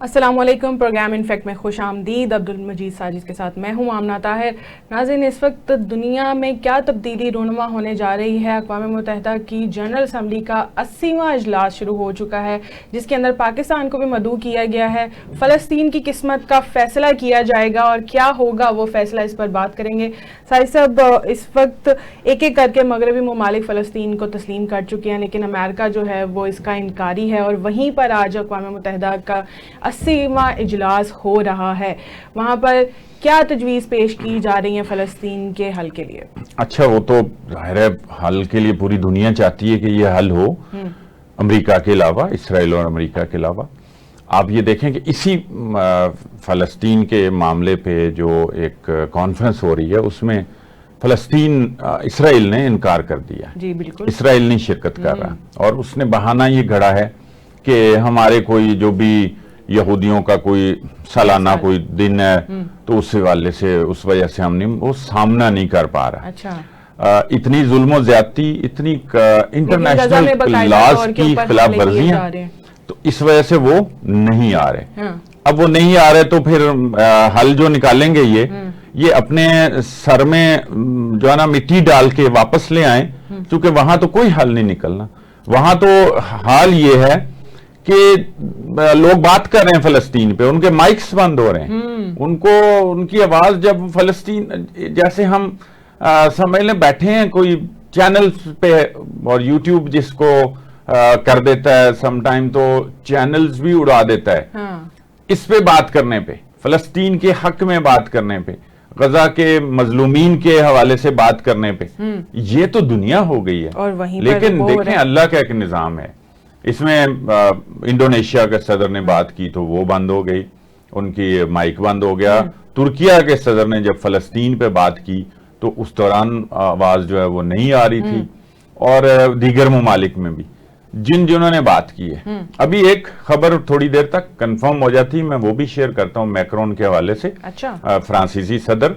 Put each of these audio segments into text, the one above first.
अस्सलामुअलैकुम। Programme in fact में खुश आमदीद। अब्दुल मजीद साजिद के साथ मैं हूँ आमना ताहिर। नाज़रीन, इस वक्त दुनिया में क्या तब्दीली रूनुमा होने जा रही है। अक़वाम मुत्तहिदा की जनरल असम्बली का 80वां इजलास शुरू हो चुका है, जिसके अंदर पाकिस्तान को भी मदऊ किया गया है। फ़लस्तीन की किस्मत का फ़ैसला किया जाएगा और क्या होगा वो फ़ैसला, इस पर बात करेंगे। साहिद साहब, इस वक्त एक एक करके मगरबी ममालिक फ़लस्तीन को तस्लीम कर चुके हैं, लेकिन अमेरिका जो है वो इसका इनकारी है। और वहीं पर आज अक़वाम मुत्तहिदा का 80वां इजलास हो रहा है। वहाँ पर क्या तजवीज़ पेश की जा रही है फ़लस्तीन के हल के लिए? अच्छा, वो तो जाहिर है हल के लिए पूरी दुनिया चाहती है कि ये हल हो, अमेरिका के अलावा, इसराइल और अमेरिका के अलावा। आप ये देखें कि इसी फ़लस्तीन के मामले पे जो एक कॉन्फ्रेंस हो रही है उसमें फ़लस्तीन इसराइल ने इनकार कर दिया। जी बिल्कुल, इसराइल नहीं शिरकत कर रहा और उसने बहाना ये गढ़ा है कि हमारे कोई जो भी यहूदियों का कोई सालाना कोई दिन है तो उस हवाले से, उस वजह से हम नहीं, वो सामना नहीं कर पा रहा। अच्छा, इतनी जुल्म ज्यादती, इतनी इंटरनेशनल लॉज की खिलाफ वर्जियां, तो इस वजह से वो नहीं आ रहे। हाँ। अब वो नहीं आ रहे तो फिर हल जो निकालेंगे ये अपने सर में जो है ना मिट्टी डाल के वापस ले आए, क्योंकि वहां तो कोई हल नहीं निकलना। वहां तो हाल ये है कि लोग बात कर रहे हैं फ़लस्तीन पे, उनके माइक्स बंद हो रहे हैं, उनको उनकी आवाज, जब फ़लस्तीन जैसे हम समझ लें बैठे हैं कोई चैनल्स पे, और यूट्यूब जिसको कर देता है समटाइम, तो चैनल्स भी उड़ा देता है। हाँ। इस पे बात करने पे, फ़लस्तीन के हक में बात करने पे, गजा के मजलूमीन के हवाले से बात करने पे, ये तो दुनिया हो गई है। और वहीं लेकिन देखें अल्लाह का एक निज़ाम है। इसमें इंडोनेशिया के सदर ने बात की तो वो बंद हो गई, उनकी माइक बंद हो गया। तुर्किया के सदर ने जब फ़लस्तीन पे बात की तो उस दौरान आवाज जो है वो नहीं आ रही थी, और दीगर ममालिक में भी जिन्होंने बात की है। अभी एक खबर थोड़ी देर तक कंफर्म हो जाती, मैं वो भी शेयर करता हूं मैक्रोन के हवाले से। अच्छा। फ्रांसीसी सदर,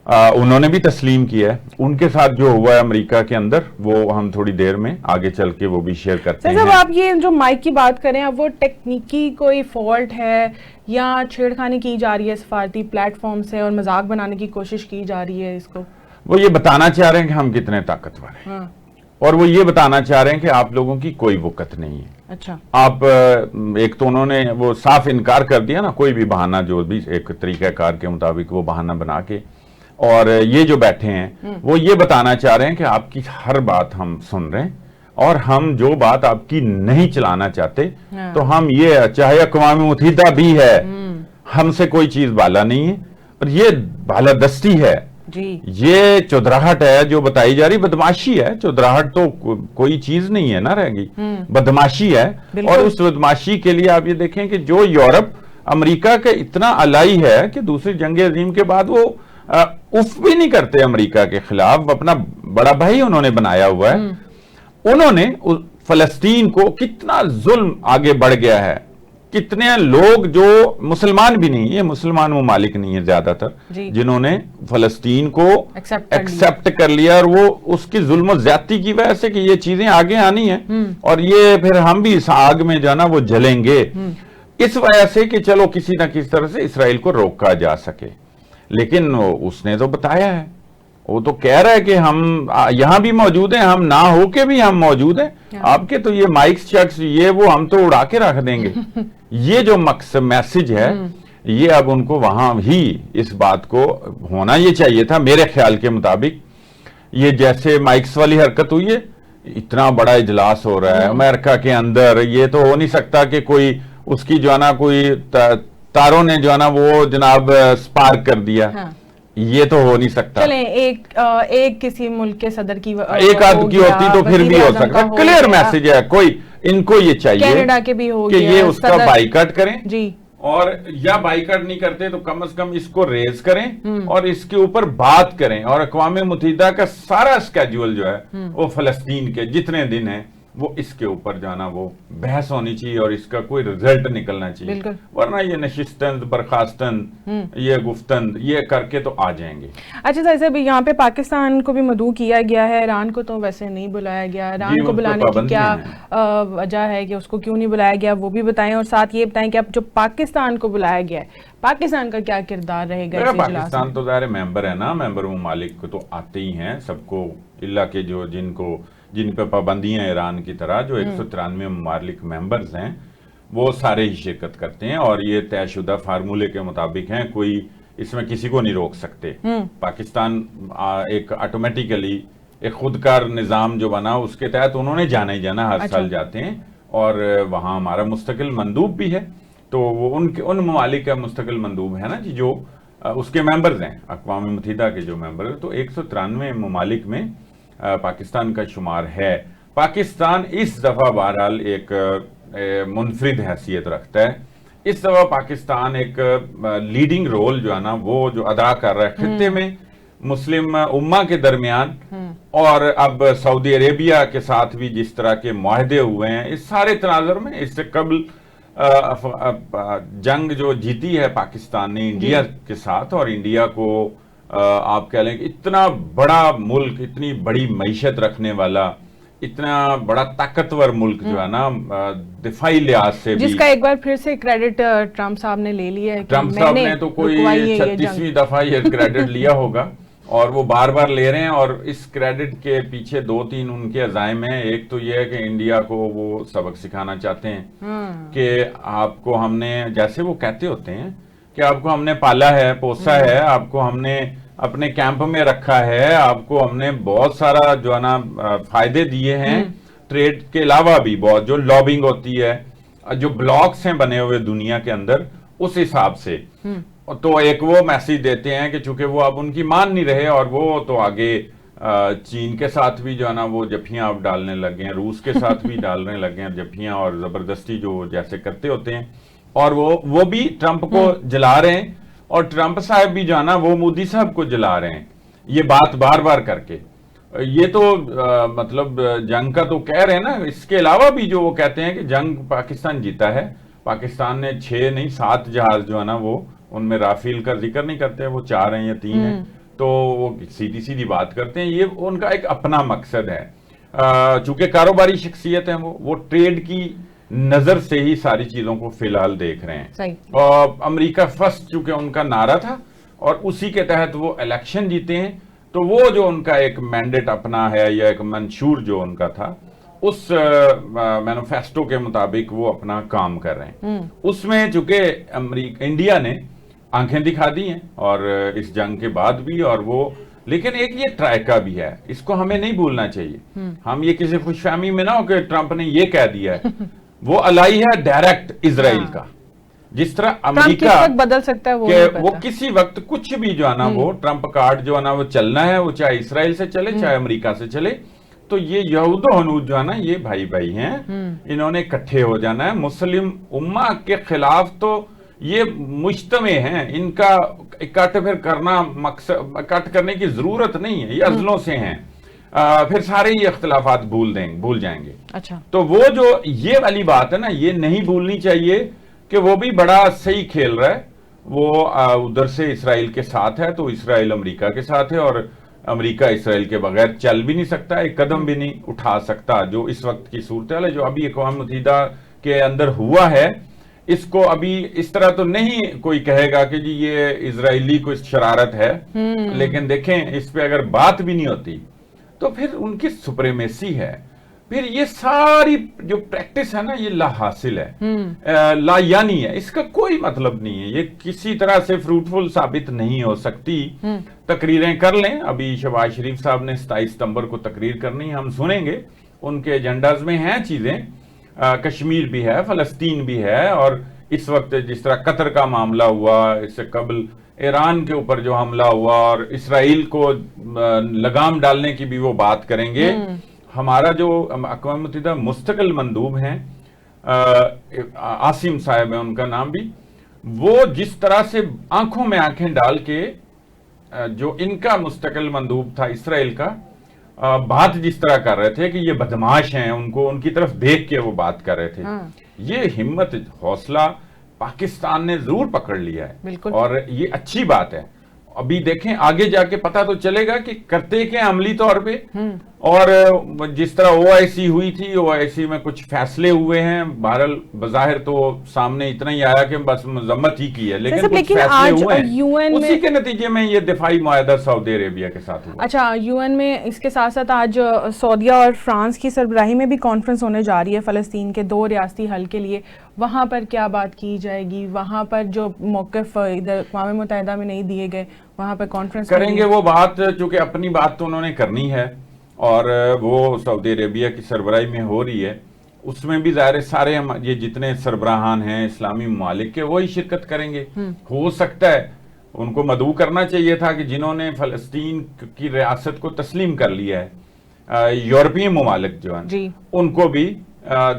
उन्होंने भी तस्लीम किया है। उनके साथ जो हुआ है अमेरिका के अंदर, वो हम थोड़ी देर में आगे चल के वो भी शेयर करते हैं। जब आप ये जो माइक की बात करें, अब वो टेक्निकी कोई फॉल्ट है या छेड़खानी की जा रही है सफारती प्लेटफॉर्म से और मजाक बनाने की कोशिश की जा रही है इसको? वो ये बताना चाह रहे हैं कि हम कितने ताकतवर हैं। हाँ। और वो ये बताना चाह रहे हैं कि आप लोगों की कोई वक़्त नहीं है। अच्छा। आप एक तो उन्होंने वो साफ इनकार कर दिया ना, कोई भी बहाना, जो भी एक तरीक़ाकार के मुताबिक वो बहाना बना के, और ये जो बैठे हैं वो ये बताना चाह रहे हैं कि आपकी हर बात हम सुन रहे हैं और हम जो बात आपकी नहीं चलाना चाहते, हाँ। तो हम ये, चाहे अक़वाम मुत्तहिदा भी है, हमसे कोई चीज बाला नहीं है, और ये बालादस्ती है जी। ये चौधराहट है जो बताई जा रही, बदमाशी है। चौधराहट तो कोई चीज नहीं है ना, रहेगी, बदमाशी है। और उस बदमाशी के लिए आप ये देखें कि जो यूरोप अमेरिका के इतना अलाई है कि दूसरी जंग अजीम के बाद वो उफ भी नहीं करते अमेरिका के खिलाफ। अपना बड़ा भाई उन्होंने बनाया हुआ है। उन्होंने फ़लस्तीन को कितना जुल्म आगे बढ़ गया है, कितने लोग जो मुसलमान भी नहीं, ये मुसलमान ममालिक नहीं है ज्यादातर, जिन्होंने फ़लस्तीन को एक्सेप्ट कर लिया, और वो उसकी जुल्म ज्यादती की वजह से कि ये चीजें आगे आनी है और ये फिर हम भी इस आग में जाना वो जलेंगे, इस वजह से कि चलो किसी ना किसी तरह से इसराइल को रोका जा सके। लेकिन उसने तो बताया है, वो तो कह रहा है कि हम यहां भी मौजूद हैं, हम ना होके भी हम मौजूद हैं। आपके तो ये माइक्स शख्स ये वो हम तो उड़ा के रख देंगे। ये जो मैसेज है, ये अब उनको वहां ही इस बात को होना ये चाहिए था मेरे ख्याल के मुताबिक। ये जैसे माइक्स वाली हरकत हुई है, इतना बड़ा इजलास हो रहा है अमेरिका के अंदर, ये तो हो नहीं सकता कि कोई उसकी जो है ना कोई तारों ने जो है ना वो जनाब स्पार्क कर दिया। हाँ। ये तो हो नहीं सकता। चलें, एक किसी मुल्क के सदर की एक आध की होती तो फिर भी हो सकता। क्लियर मैसेज है, कोई इनको ये चाहिए कनाडा के भी हो कि ये उसका बाइकआउट करें जी, और या बाइकआउट नहीं करते तो कम से कम इसको रेज करें और इसके ऊपर बात करें। और अक़वाम मुत्तहिदा का सारा स्केड्यूल जो है वो फ़लस्तीन के जितने दिन है वो इसके ऊपर जाना वो बहस होनी चाहिए और इसका कोई रिजल्ट निकलना चाहिए, वरना ये नशिस्तन बर्खास्तन ये गुफ्तन ये करके तो आ जाएंगे। अच्छा सर, अभी यहाँ पे पाकिस्तान को भी मदऊ किया गया है, ईरान को तो वैसे नहीं बुलाया गया, ईरान को बुलाने की क्या वजह है कि उसको क्यों नहीं बुलाया गया, वो भी बताएं। और साथ ये बताएं कि अब जो पाकिस्तान को बुलाया गया है, पाकिस्तान का क्या किरदार रहेगा? पाकिस्तान तो ज़ाहिर मेंबर है ना, मेंबर ममालिक को तो आते ही हैं सबको, इल्ला के जो जिन पर पाबंदियां ईरान की तरह, जो 193 ममालिक मेंबर्स हैं वो सारे ही शिरकत करते हैं और ये तयशुदा फार्मूले के मुताबिक हैं, कोई इसमें किसी को नहीं रोक सकते। पाकिस्तान एक ऑटोमेटिकली एक खुदकार निज़ाम जो बना उसके तहत उन्होंने जाना ही जाना, हर साल जाते हैं और वहाँ हमारा मुस्तकिल मंदूब भी है, तो वो उन ममालिक का मुस्तकिल मंदूब है ना जी, जो उसके मेंबर्स हैं, अक़वाम मुत्तहिदा के जो मेंबर है, तो 193 ममालिक में पाकिस्तान का शुमार है। पाकिस्तान इस दफ़ा बहरहाल एक मुनफरिद हैसियत रखता है। इस दफ़ा पाकिस्तान एक लीडिंग रोल जो है ना वो जो अदा कर रहा है खित्ते में, मुस्लिम उम्मा के दरमियान, और अब सऊदी अरेबिया के साथ भी जिस तरह के मुआहदे हुए हैं, इस सारे तनाज़ुर में इससे कबल जंग जो जीती है पाकिस्तान ने इंडिया के साथ, और इंडिया को आप कह लें कि इतना बड़ा मुल्क, इतनी बड़ी मईशत रखने वाला, इतना बड़ा ताकतवर मुल्क जो है ना दिफाई लिहाज से भी, जिसका एक बार फिर से क्रेडिट ट्रंप साहब ने ले लिया है। ट्रंप साहब ने तो कोई 36वीं दफा ये क्रेडिट लिया होगा और वो बार बार ले रहे हैं, और इस क्रेडिट के पीछे 2-3 उनके अज़ाइम हैं। एक तो ये है कि इंडिया को वो सबक सिखाना चाहते हैं कि आपको हमने, जैसे वो कहते होते हैं कि आपको हमने पाला है, पोसा है, आपको हमने अपने कैंप में रखा है, आपको हमने बहुत सारा जो है ना फायदे दिए हैं, ट्रेड के अलावा भी बहुत, जो लॉबिंग होती है, जो ब्लॉक्स हैं बने हुए दुनिया के अंदर, उस हिसाब से तो एक वो मैसेज देते हैं कि चूंकि वो अब उनकी मान नहीं रहे, और वो तो आगे चीन के साथ भी जो है ना वो जफियां अब डालने लगे हैं, रूस के साथ भी डालने लगे हैं जफियां, और जबरदस्ती जो जैसे करते होते हैं, और वो भी ट्रंप को जला रहे हैं, और ट्रंप साहब भी जो है ना वो मोदी साहब को जला रहे हैं, ये बात बार बार करके। ये तो मतलब जंग का तो कह रहे हैं ना, इसके अलावा भी जो वो कहते हैं कि जंग पाकिस्तान जीता है, पाकिस्तान ने 6 नहीं 7 जहाज जो है ना वो, उनमें राफेल का जिक्र नहीं करते, वो 4 हैं या 3 हैं, तो वो सीधी सीधी बात करते हैं। ये उनका एक अपना मकसद है, चूंकि कारोबारी शख्सियत है वो ट्रेड की नजर से ही सारी चीजों को फिलहाल देख रहे हैं। और अमेरिका फर्स्ट चूंकि उनका नारा था और उसी के तहत वो इलेक्शन जीते हैं, तो वो जो उनका एक मैंडेट अपना है या एक मंशूर जो उनका था, उस मैनिफेस्टो के मुताबिक वो अपना काम कर रहे हैं। उसमें चूंकि इंडिया ने आंखें दिखा दी हैं और इस जंग के बाद भी, और वो, लेकिन एक ये ट्रायका भी है, इसको हमें नहीं भूलना चाहिए। हम ये किसी खुशफहमी में ना हो कि ट्रंप ने ये कह दिया है, वो अलाई है डायरेक्ट इजराइल का, जिस तरह अमेरिका बदल सकता है वो किसी वक्त कुछ भी जो है ना वो ट्रंप कार्ड जो है ना वो चलना है, वो चाहे इसराइल से चले चाहे अमेरिका से चले। तो ये यहूद हनूद जो है ना ये भाई भाई हैं, इन्होंने इकट्ठे हो जाना है। मुस्लिम उम्मा के खिलाफ तो ये मुश्तमे हैं, इनका इकट्ठ फिर करना मकसद, इकट्ठ करने की जरूरत नहीं है, ये अजलों से हैं, फिर सारे ही इख्तिलाफात भूल जाएंगे। अच्छा, तो वो जो ये वाली बात है ना, ये नहीं भूलनी चाहिए कि वो भी बड़ा सही खेल रहा है। वो उधर से इसराइल के साथ है, तो इसराइल अमेरिका के साथ है, और अमेरिका इसराइल के बगैर चल भी नहीं सकता, एक कदम भी नहीं उठा सकता। जो इस वक्त की सूरत है, जो अभी अक़वाम मुत्तहिदा के अंदर हुआ है, इसको अभी इस तरह तो नहीं कोई कहेगा कि जी ये इजरायली कोई शरारत है, लेकिन देखें इस पे अगर बात भी नहीं होती तो फिर उनकी सुप्रीमेसी है, फिर ये सारी जो प्रैक्टिस है ना ये ला हासिल है, ला यानी है, इसका कोई मतलब नहीं है, ये किसी तरह से फ्रूटफुल साबित नहीं हो सकती। तकरीरें कर लें, अभी शहबाज शरीफ साहब ने 27 सितंबर को तकरीर करनी, हम सुनेंगे, उनके एजेंडाज में हैं चीजें, कश्मीर भी है, फलस्तीन भी है, और इस वक्त जिस तरह कतर का मामला हुआ, इससे कबल ईरान के ऊपर जो हमला हुआ, और इसराइल को लगाम डालने की भी वो बात करेंगे। हमारा जो अक़वाम मुत्तहिदा मुस्तकिल मंदूब हैं, आसिम साहब है उनका नाम भी, वो जिस तरह से आंखों में आंखें डाल के जो इनका मुस्तकिल मंदूब था इसराइल का, बात जिस तरह कर रहे थे कि ये बदमाश हैं, उनको उनकी तरफ देख के वो बात कर रहे थे, ये हिम्मत हौसला पाकिस्तान ने जरूर पकड़ लिया है और ये अच्छी बात है। अभी देखें आगे जाके पता तो चलेगा कि करते क्या अमली तौर पे। और जिस तरह ओआईसी हुई थी, ओआईसी में कुछ फैसले हुए हैं, बहरहाल बज़ाहिर तो सामने इतना ही आया कि बस मजम्मत ही की है, लेकिन कुछ फैसले हुए हैं, यूएन उसी के नतीजे में ये दिफाई मुआहदा सऊदी अरेबिया के साथ हुआ। अच्छा, यूएन में इसके साथ साथ आज सऊदीया और फ्रांस की सरबराही में भी कॉन्फ्रेंस होने जा रही है फलस्तीन के 2 रियासती हल के लिए। वहां पर क्या बात की जाएगी? वहां पर जो मौक़िफ़ इधर अक़वाम मुत्तहिदा में नहीं दिए गए, वहां पर कॉन्फ्रेंस करेंगे वो बात, चूंकि अपनी बात तो उन्होंने करनी है और वो सऊदी अरेबिया की सरबराही में हो रही है। उसमें भी ज़ाहिर सारे ये जितने सरबराहान हैं इस्लामी ममालिक के, वही शिरकत करेंगे। हो सकता है उनको मदऊ करना चाहिए था कि जिन्होंने फ़लस्तीन की रियासत को तस्लीम कर लिया है, यूरोपीय ममालिक जो हैं, उनको भी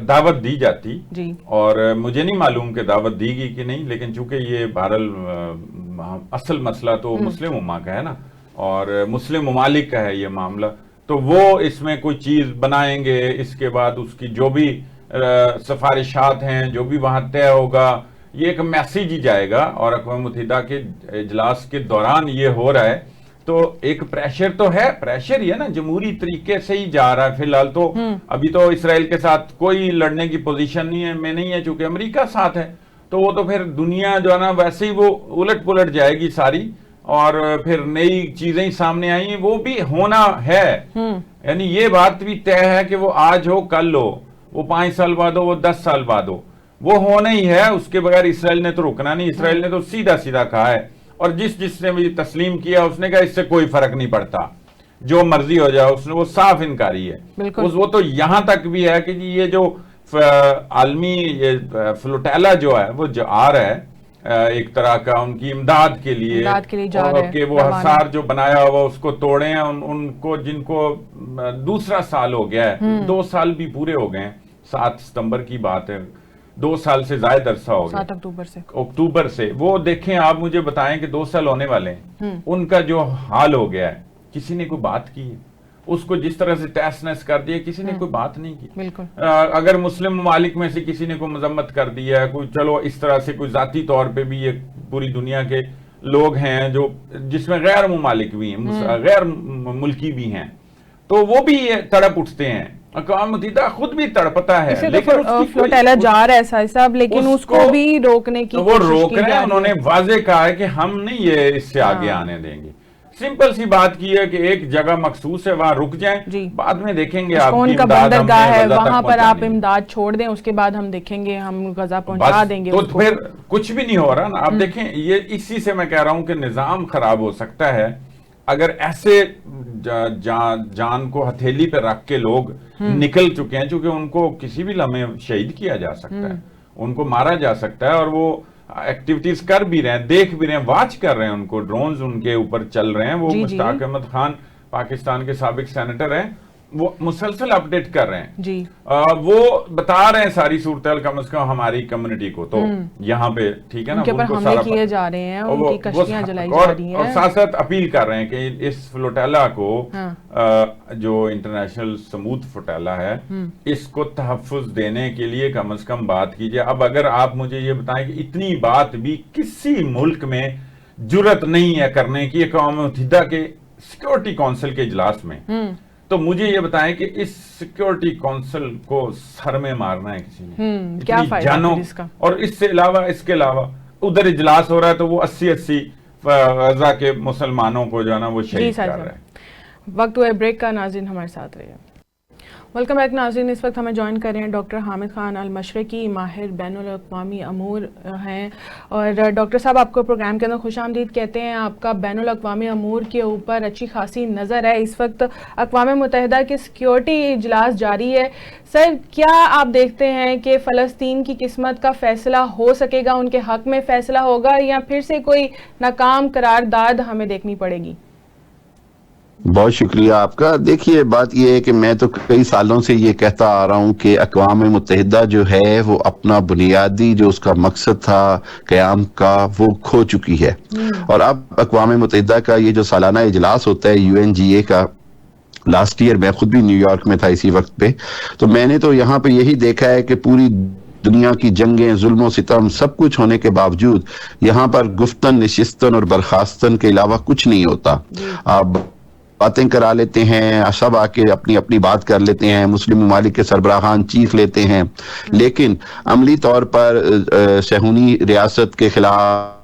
दावत दी जाती जी। और मुझे नहीं मालूम कि दावत दी गई कि नहीं, लेकिन चूंकि ये बहरहाल असल मसला तो मुस्लिम उम्मा का है ना, और मुस्लिम ममालिक का है ये मामला, तो वो इसमें कोई चीज बनाएंगे, इसके बाद उसकी जो भी सिफारिशात हैं, जो भी वहां तय होगा, ये एक मैसेज ही जाएगा। और अक़वाम मुत्तहिदा के इजलास के दौरान ये हो रहा है, तो एक प्रेशर तो है, प्रेशर ही है ना, जमहूरी तरीके से ही जा रहा है फिलहाल। तो अभी तो इसराइल के साथ कोई लड़ने की पोजीशन नहीं है, में नहीं है, चूंकि अमेरिका साथ है, तो वो तो फिर दुनिया जो है ना वैसे ही वो उलट पुलट जाएगी सारी, और फिर नई चीजें ही सामने आई, वो भी होना है। यानी ये बात भी तय है कि वो आज हो कल हो, वो 5 साल बाद हो, वो 10 साल बाद हो, वो होना ही है। उसके बगैर इसराइल ने तो रुकना नहीं। इसराइल ने तो सीधा सीधा कहा है, और जिसने भी तस्लीम किया उसने कहा इससे कोई फर्क नहीं पड़ता, जो मर्जी हो जाए, उसने वो साफ इनकारी है। वो तो यहां तक भी है कि ये जो आलमी फ्लोटेला जो है वो जो आ रहा है एक तरह का उनकी इमदाद के लिए जा रहे हैं, कि वो हसार जो बनाया हुआ उसको तोड़े हैं, उनको जिनको दूसरा साल हो गया है, 2 साल भी पूरे हो गए हैं, 7 सितंबर की बात है, 2 साल से ज्यादा अरसा हो गया, 7 अक्टूबर से वो देखें आप मुझे बताएं कि 2 साल होने वाले हैं, उनका जो हाल हो गया है, किसी ने कोई बात की है? उसको जिस तरह से तहस नहस कर दिया, किसी ने कोई बात नहीं की। बिल्कुल। अगर मुस्लिम ममालिक में से किसी ने कोई मजम्मत कर दिया है, कोई चलो इस तरह से कोई जाती तौर पे भी ये पूरी दुनिया के लोग हैं जो जिसमें गैर ममालिक भी हैं, गैर मुल्की भी हैं, तो वो भी तड़प उठते हैं। अक़वाम मुत्तहिदा खुद भी तड़पता है, लेकिन फ्लोटेला जा रहा है साहब, लेकिन उसको भी रोकने की वो रोक रहे हैं। उन्होंने वाजे कहा है कि हम नहीं ये इससे आगे आने देंगे। सिंपल सी बात की है कि एक जगह मखसूस है, वहां रुक जाएं, बाद में देखेंगे आपकी का बंदरगाह है, वहां पर आप इमदाद छोड़ दें, उसके बाद हम देखेंगे, हम गजा पहुंचा देंगे। तो फिर कुछ भी नहीं हो रहा ना। आप देखें, ये इसी से मैं कह रहा हूं कि निजाम खराब हो सकता है अगर ऐसे जान को हथेली पे रख के लोग निकल चुके हैं, क्योंकि उनको किसी भी लम्हे शहीद किया जा सकता है, उनको मारा जा सकता है, और वो एक्टिविटीज कर भी रहे हैं, देख भी रहे हैं, वॉच कर रहे हैं, उनको ड्रोन्स उनके ऊपर चल रहे हैं। वो मुश्ताक अहमद खान पाकिस्तान के साबिक सेनेटर हैं, वो मुसलसल अपडेट कर रहे हैं जी। वो बता रहे हैं सारी सूरत कम से कम हमारी कम्युनिटी को, तो यहाँ पे ठीक है ना, उनके पर हमले किए जा रहे हैं, उनकी कश्तियां जलाई जा रही हैं, और साथ साथ अपील कर रहे हैं कि इस फ्लोटेला को जो इंटरनेशनल समूद फ्लोटेला है, इसको तहफ्फुज़ देने के लिए कम से कम बात कीजिए। अब अगर आप मुझे ये बताएं कि इतनी बात भी किसी मुल्क में जुर्रत नहीं है करने की, अक़वाम मुत्तहिदा के सिक्योरिटी काउंसिल के इजलास में, तो मुझे ये बताएं कि इस सिक्योरिटी काउंसिल को सर में मारना है किसी ने, क्या फायदा इसका? और इसके अलावा उधर इजलास हो रहा है, तो वो 80 गजा के मुसलमानों को जो है ना वो शहीद कर रहा है। वक्त हुआ ब्रेक का, नाज़रीन हमारे साथ रहिए। वेलकम बैक नाज़रीन, इस वक्त हमें ज्वाइन कर रहे हैं डॉक्टर हामिद खान अल मशरकी, माहिर बैनुल अक़वामी अमूर हैं। और डॉक्टर साहब, आपको प्रोग्राम के अंदर खुशामदीद कहते हैं। आपका बैनुल अक़वामी अमूर के ऊपर अच्छी खासी नज़र है। इस वक्त अक़वाम मुत्तहिदा की सिक्योरिटी इजलास जारी है। सर, क्या आप देखते हैं कि फ़लस्तीन की किस्मत का फ़ैसला हो सकेगा, उनके हक़ में फ़ैसला होगा, या फिर से कोई नाकाम करारदाद हमें देखनी पड़ेगी? बहुत शुक्रिया आपका। देखिए, बात यह है कि मैं तो कई सालों से ये कहता आ रहा हूँ कि अक़वाम मुत्तहिदा जो है वो अपना बुनियादी जो उसका मकसद था क़याम का वो खो चुकी है। और अब अक़वाम मुत्तहिदा का ये जो सालाना इजलास होता है UNGA का, लास्ट ईयर मैं खुद भी न्यूयॉर्क में था इसी वक्त पे, तो मैंने तो यहाँ पे यही देखा है कि पूरी दुनिया की जंगें, जुल्म सितम सब कुछ होने के बावजूद यहाँ पर गुफ्तन, नशिस्तन और बर्खास्तन के अलावा कुछ नहीं होता। आप बातें करा लेते हैं, सब आके अपनी अपनी बात कर लेते हैं, मुस्लिम ममालिक के सरबराहान चीख लेते हैं, लेकिन अमली तौर पर सहूनी रियासत के खिलाफ,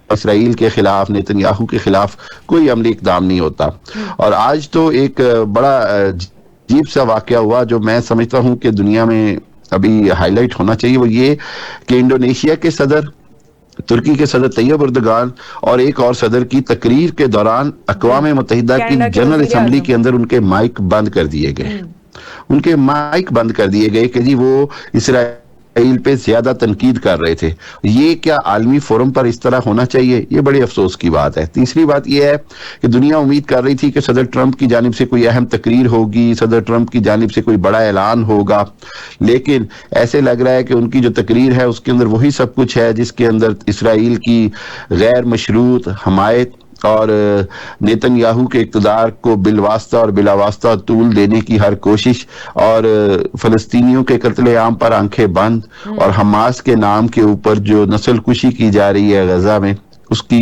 इसराइल के खिलाफ, नेतन्याहू के खिलाफ कोई अमली इकदाम नहीं होता। और आज तो एक बड़ा अजीब सा वाकया हुआ जो मैं समझता हूं कि दुनिया में अभी हाईलाइट होना चाहिए, वो ये कि इंडोनेशिया के सदर, तुर्की के सदर तैयब अर्दगान और एक और सदर की तकरीर के दौरान अक़वाम मुत्तहिदा की जनरल असेंबली के अंदर उनके माइक बंद कर दिए गए। उनके माइक बंद कर दिए गए कि जी वो इसराइल पे ज्यादा तनकीद कर रहे थे। ये क्या आलमी फोरम पर इस तरह होना चाहिए? ये बड़ी अफसोस की बात है। तीसरी बात यह है कि दुनिया उम्मीद कर रही थी कि सदर ट्रंप की जानिब से कोई अहम तकरीर होगी, सदर ट्रंप की जानिब से कोई बड़ा ऐलान होगा, लेकिन ऐसे लग रहा है कि उनकी जो तकरीर है उसके अंदर वही सब कुछ है जिसके अंदर इसराइल की गैर मशरूत हमायत और नेतन्याहू के इक़्तिदार को बिलवास्ता और बिलावास्ता तूल देने की हर कोशिश, और फलस्तीनियों के कत्ले आम पर आंखें बंद, और हमास के नाम के ऊपर जो नस्ल कुशी की जा रही है गजा में, उसकी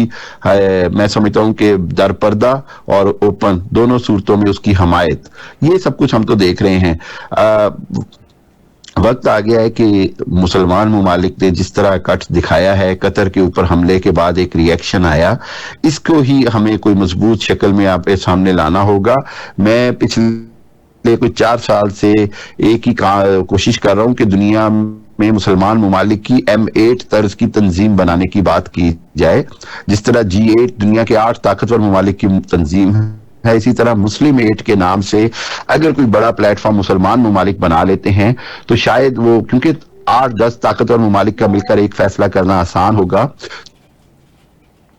मैं समझता हूं कि दरपर्दा और ओपन दोनों सूरतों में उसकी हमायत, ये सब कुछ हम तो देख रहे हैं। वक्त आ गया है कि मुसलमान ममालिक ने जिस तरह कट दिखाया है, कतर के ऊपर हमले के बाद एक रिएक्शन आया, इसको ही हमें कोई मजबूत शक्ल में आप सामने लाना होगा। मैं पिछले कुछ 4 साल से एक ही कोशिश कर रहा हूं कि दुनिया में मुसलमान ममालिक की M8 तर्ज की तंजीम बनाने की बात की जाए। जिस तरह G8 दुनिया के 8 ताकतवर ममालिक की तंजीम है, इसी तरह मुस्लिम 8 के नाम से अगर कोई बड़ा प्लेटफॉर्म मुसलमान ममालिक बना लेते हैं तो शायद वो, क्योंकि 8-10 ताकतवर ममालिक का मिलकर एक फैसला करना आसान होगा,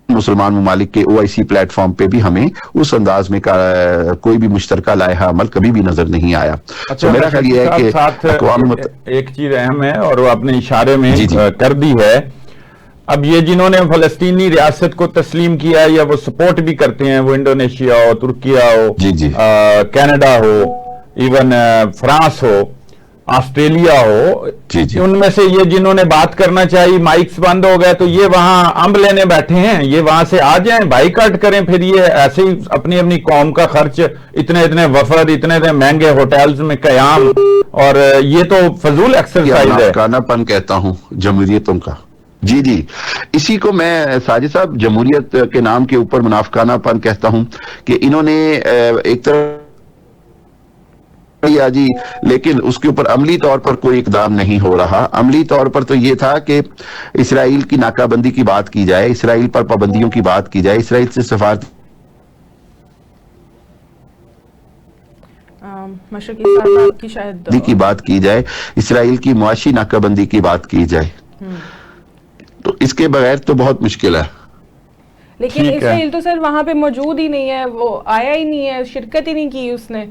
मुसलमान ममालिक के OIC प्लेटफॉर्म पे भी हमें उस अंदाज में कोई भी मुश्तरका लायहा अमल कभी भी नजर नहीं आया। अच्छा, तो मेरा ख्याल ये है कि एक चीज अहम है और वो आपने इशारे में कर दी है। अब ये जिन्होंने फलस्तीनी रियासत को तस्लीम किया या वो सपोर्ट भी करते हैं, वो इंडोनेशिया हो, तुर्किया हो, कनाडा हो, इवन फ्रांस हो, ऑस्ट्रेलिया हो, उनमें से ये जिन्होंने बात करना चाहिए, माइक्स बंद हो गए, तो ये वहां अम्ब लेने बैठे हैं, ये वहां से आ जाएं, बाइकाट करें, फिर ये ऐसे ही अपनी अपनी कौम का खर्च, इतने इतने वफद, इतने इतने महंगे होटल्स में कयाम, और ये तो फजूल एक्सरसाइज है। कानापन कहता हूं जमहूरियतों का। जी, इसी को मैं साजिद साहब जमहूरियत के नाम के ऊपर मुनाफिकानापन कहता हूं कि इन्होंने एक तरह जी, लेकिन उसके ऊपर अमली तौर पर कोई इकदाम नहीं हो रहा। अमली तौर पर तो ये था कि इसराइल की नाकाबंदी की बात की जाए, इसराइल पर पाबंदियों की बात की जाए, इसराइल से सफारती की बात की जाए, इसराइल की मुआशी नाकाबंदी की बात की जाए, तो इसके बगैर तो बहुत मुश्किल है। लेकिन इसराइल तो सर वहां पे मौजूद ही नहीं है, वो आया ही नहीं है, शिरकत ही नहीं की उसने।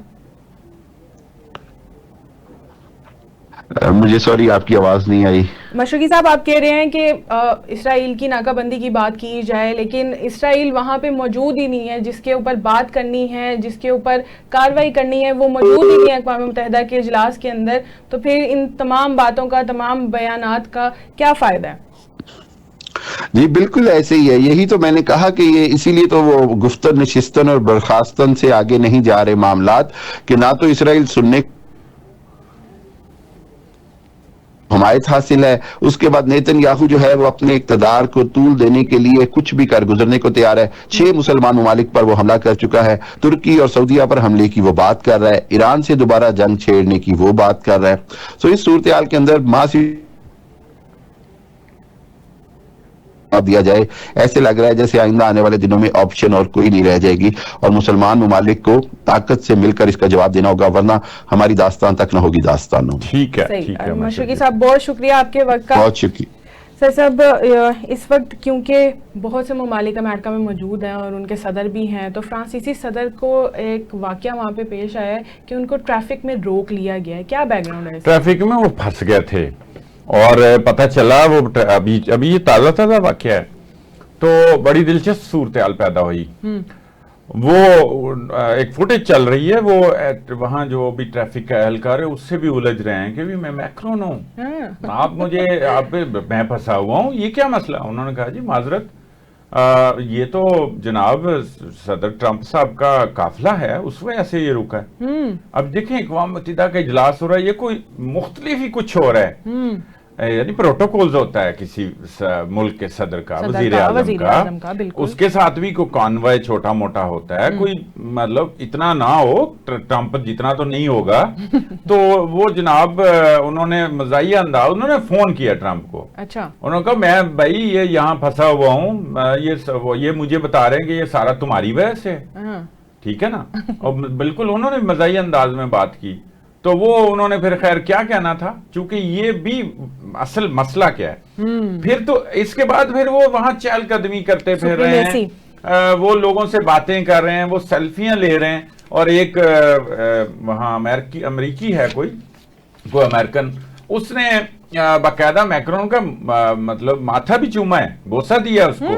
मुझे सॉरी, आपकी आवाज नहीं आई। मशरकी साहब, आप कह रहे हैं कि इसराइल की नाकाबंदी की बात की जाए, लेकिन इसराइल वहां पे मौजूद ही नहीं है, जिसके ऊपर बात करनी है, जिसके ऊपर कार्रवाई करनी है, वो मौजूद ही नहीं है अक़वाम मुत्तहिदा के इजलास के अंदर। तो फिर इन तमाम बातों का, तमाम बयानात का क्या फायदा है? जी बिल्कुल ऐसे ही है। यही तो मैंने कहा कि ये इसीलिए तो वो गुफ्तन, नशिस्तन और बर्खास्तन से आगे नहीं जा रहे मामलात, कि ना तो इसराइल सुनने हमायत हासिल है, उसके बाद नेतन्याहू जो है वो अपने इक़्तिदार को तूल देने के लिए कुछ भी कर गुजरने को तैयार है। 6 मुसलमान ममालिक पर वो हमला कर चुका है, तुर्की और सऊदीया पर हमले की वो बात कर रहा है, ईरान से दोबारा जंग छेड़ने की वो बात कर रहा है। तो इस सूरत हाल के अंदर मासी दिया जाए, ऐसे लग रहा है जैसे आइंदा आने वाले दिनों में ऑप्शन और कोई नहीं रह जाएगी और मुसलमान ममालिक को ताकत से मिलकर इसका जवाब देना होगा, वरना हमारी दास्तान तक न होगी दास्तान। ठीक है मशरकी साहब, बहुत शुक्रिया आपके वक्त का। बहुत शुक्रिया सर साहब। इस वक्त क्योंकि बहुत से ममालिक अमेरिका में मौजूद हैं और उनके सदर भी हैं, तो फ्रांसीसी सदर को एक वाकया वहाँ पे पेश आया है कि उनको ट्रैफिक में रोक लिया गया है। क्या बैकग्राउंड है? ट्रैफिक में वो फंस गए थे और पता चला वो अभी ये ताज़ा वाकया है, तो बड़ी दिलचस्प सूरत हाल पैदा हुई। वो एक फुटेज चल रही है, वो वहां जो भी ट्रैफिक का एहलकार है उससे भी उलझ रहे हैं कि भी मैं मैक्रोन हूँ, आप मैं फंसा हुआ हूँ, ये क्या मसला। उन्होंने कहा जी माजरत, ये तो जनाब सदर ट्रंप साहब का काफिला है, उस वजह से ये रुका है। अब देखें अक़वाम मुत्तहिदा का इजलास हो रहा है, ये कोई मुख्तलिफ ही कुछ हो रहा है, यानी प्रोटोकॉल्स होता है किसी मुल्क के सदर का, वजीर आज़म का, उसके साथ भी कोई कॉन्वॉय छोटा मोटा होता है, कोई मतलब इतना ना हो, ट्रंप जितना तो नहीं होगा। तो वो जनाब उन्होंने मज़ाहिया अंदाज, उन्होंने फोन किया ट्रंप को। अच्छा, उन्होंने कहा मैं भाई ये यहाँ फंसा हुआ हूँ, ये मुझे बता रहे हैं कि ये सारा तुम्हारी वजह से, ठीक है ना। और बिल्कुल उन्होंने मज़ाहिया अंदाज में बात की। तो वो उन्होंने फिर खैर क्या कहना था, चूंकि ये भी असल मसला क्या है। फिर तो इसके बाद फिर वो वहां चहलकदमी करते फिर रहे हैं, वो लोगों से बातें कर रहे हैं, वो सेल्फियां ले रहे हैं। और एक वहां अमेरिकी है कोई अमेरिकन, उसने बाकायदा मैक्रोन का मतलब माथा भी चूमा है, बोसा दिया उसको,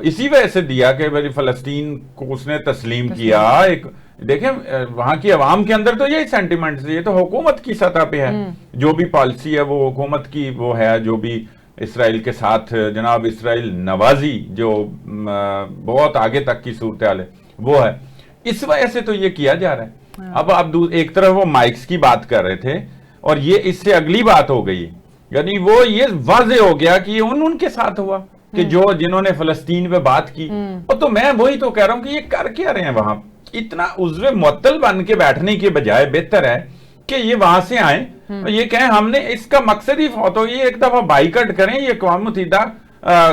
इसी वजह से दिया कि भाई फलस्तीन को उसने तस्लीम किया। एक देखें वहां की आवाम के अंदर तो यही सेंटिमेंट्स, ये तो हुकूमत की सतह पे है, जो भी पॉलिसी है वो हुकूमत की वो है, जो भी इसराइल के साथ जनाब इसराइल नवाजी जो बहुत आगे तक की सूरत हाल है वो है, इस वजह से तो ये किया जा रहा है। अब आप एक तरफ वो माइक्स की बात कर रहे थे और ये इससे अगली बात हो गई, यानी वो ये वाज़ेह हो गया कि ये उनके साथ हुआ कि जिन्होंने फलस्तीन पे बात की। और तो मैं वही तो कह रहा हूं कि ये कर क्या रहे हैं वहां, इतना उज़्वे मुअत्तल बन के बैठने के बजाय बेहतर है कि ये वहां से आए और ये कहें हमने इसका मकसद ही फौत हो, ये एक दफा बाइकआउट करें, ये अक़वाम मुत्तहिदा